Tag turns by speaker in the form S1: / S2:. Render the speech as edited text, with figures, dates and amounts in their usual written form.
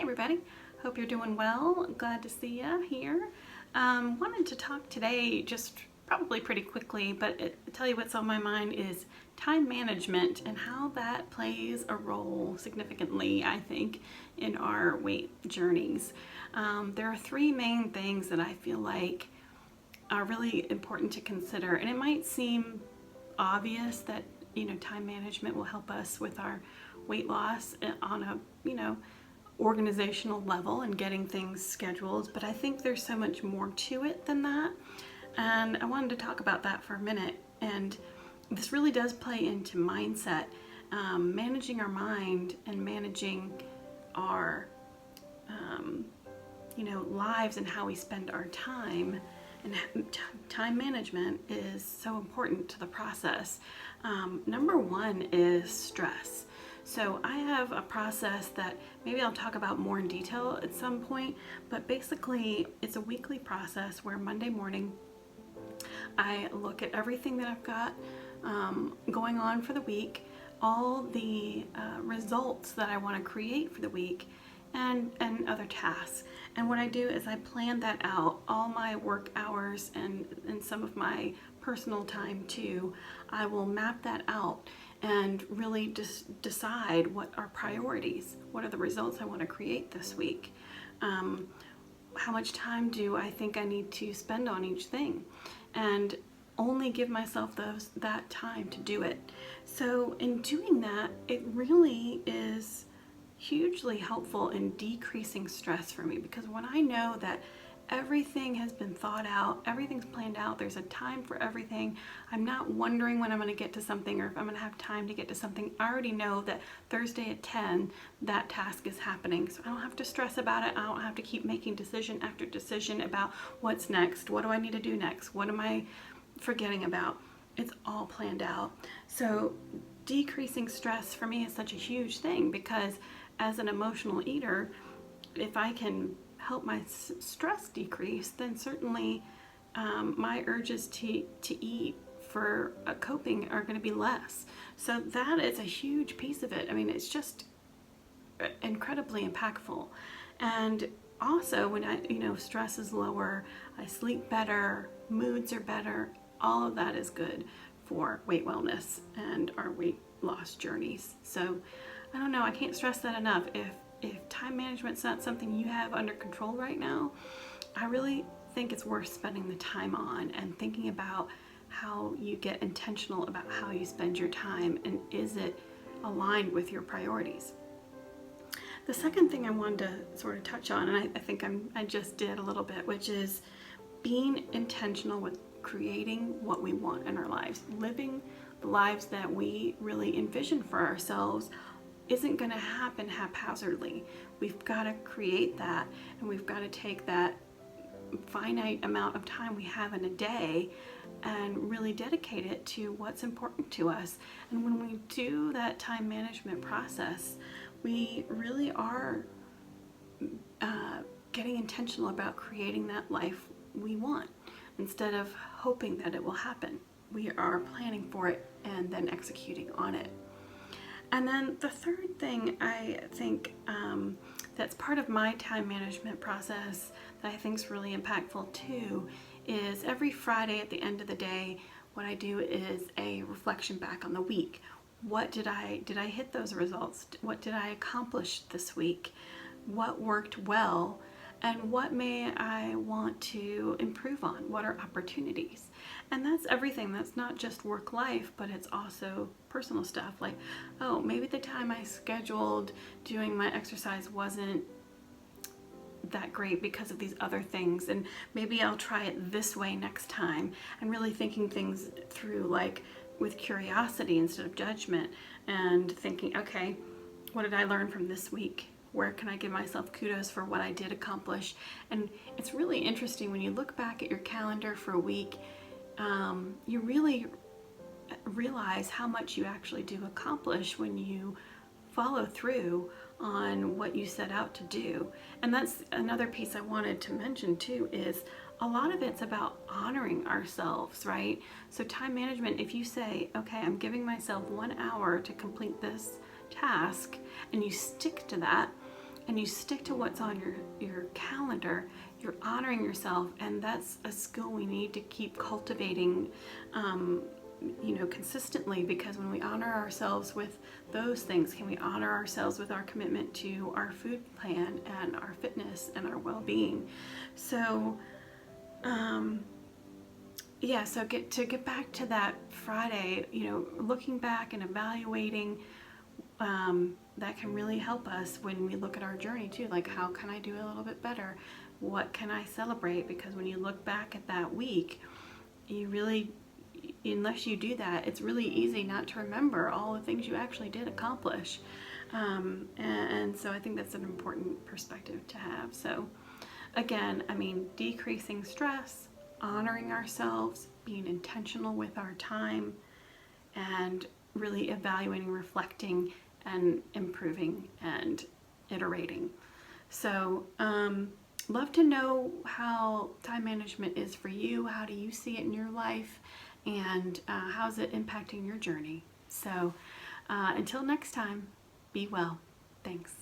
S1: everybody, hope you're doing well. Glad to see you here. Wanted to talk today just probably pretty quickly, but tell you what's on my mind is time management and how that plays a role significantly, I think, in our weight journeys. There are three main things that I feel like are really important to consider, and it might seem obvious that time management will help us with our weight loss on a organizational level and getting things scheduled, but I think there's so much more to it than that, and I wanted to talk about that for a minute. And this really does play into mindset, managing our mind and managing our lives and how we spend our time. And time management is so important to the process. Number one is stress. So I have a process that maybe I'll talk about more in detail at some point, but basically it's a weekly process where Monday morning I look at everything that I've got going on for the week, all the results that I want to create for the week, and other tasks. And what I do is I plan that out, all my work hours and some of my personal time too. I will map that out and really just decide what are priorities, what are the results I want to create this week, how much time do I think I need to spend on each thing, and only give myself that time to do it. So in doing that, it really is hugely helpful in decreasing stress for me, because when I know that everything has been thought out, everything's planned out, there's a time for everything, I'm not wondering when I'm going to get to something or if I'm going to have time to get to something. I already know that Thursday at 10 that task is happening, so I don't have to stress about it. I don't have to keep making decision after decision about what's next, what do I need to do next, what am I forgetting about. It's all planned out. So decreasing stress for me is such a huge thing, because as an emotional eater, if I can help my stress decrease, then certainly my urges to eat for coping are going to be less. So that is a huge piece of it. I mean, it's just incredibly impactful. And also when stress is lower, I sleep better, moods are better, all of that is good for weight wellness and our weight loss journeys. So I don't know, I can't stress that enough. If time management's not something you have under control right now, I really think it's worth spending the time on and thinking about how you get intentional about how you spend your time, and is it aligned with your priorities. The second thing I wanted to sort of touch on, and I think I just did a little bit, which is being intentional with creating what we want in our lives. Living the lives that we really envision for ourselves isn't going to happen haphazardly. We've got to create that, and we've got to take that finite amount of time we have in a day and really dedicate it to what's important to us. And when we do that time management process, we really are getting intentional about creating that life we want, instead of hoping that it will happen. We are planning for it and then executing on it. And then the third thing I think that's part of my time management process that I think is really impactful too is every Friday at the end of the day, what I do is a reflection back on the week. What did I hit those results? What did I accomplish this week? What worked well? And what may I want to improve on? What are opportunities? And that's everything. That's not just work life, but it's also personal stuff. Like, oh, maybe the time I scheduled doing my exercise wasn't that great because of these other things, and maybe I'll try it this way next time. And really thinking things through, like with curiosity instead of judgment, and thinking, okay, what did I learn from this week? Where can I give myself kudos for what I did accomplish? And it's really interesting when you look back at your calendar for a week, you really realize how much you actually do accomplish when you follow through on what you set out to do. And that's another piece I wanted to mention too, is a lot of it's about honoring ourselves, right? So time management, if you say, okay, I'm giving myself 1 hour to complete this task, and you stick to that, and you stick to what's on your calendar, you're honoring yourself, and that's a skill we need to keep cultivating consistently, because when we honor ourselves with those things, can we honor ourselves with our commitment to our food plan and our fitness and our well-being? So so get back to that Friday, looking back and evaluating, that can really help us when we look at our journey too. Like, how can I do a little bit better? What can I celebrate? Because when you look back at that week, you really, unless you do that, it's really easy not to remember all the things you actually did accomplish. And so I think that's an important perspective to have. So again, decreasing stress, honoring ourselves, being intentional with our time, and really evaluating, reflecting, and improving and iterating. So love to know how time management is for you. How do you see it in your life? And how's it impacting your journey? So until next time, be well. Thanks.